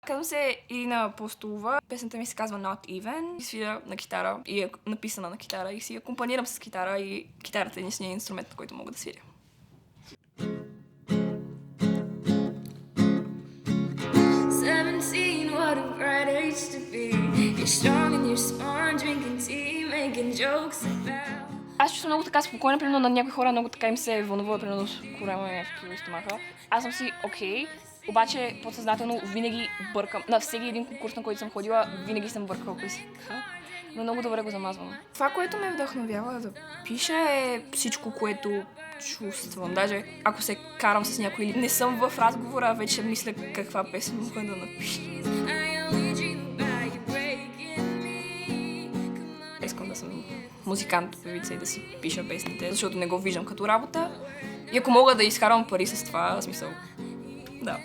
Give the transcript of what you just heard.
Казвам се Ирина Апостолова. Песента ми се казва Not Even. Свиря на китара и е написана на китара и си акомпанирам с китара и китарата е единственият инструмент, на който мога да свиря. What a bright age to be. You're strong and you're smart, drinking tea, making jokes about. Аз чувствам много така спокойна, примерно на някои хора много така им се вълнува, примерно корема в стомаха. Аз съм си окей, обаче подсъзнателно винаги бъркам. На всеки един конкурс, на който съм ходила, винаги съм бъркала кои си. Но много добре го замазвам. Това, което ме вдъхновява да пиша е всичко, което чувствам. Даже ако се карам с някой или не съм в разговора, вече мисля каква песен мога да напиша. Искам да съм музикант, певица и да си пиша песните, защото не го виждам като работа. И ако мога да изкарвам пари с това, смисъл, да.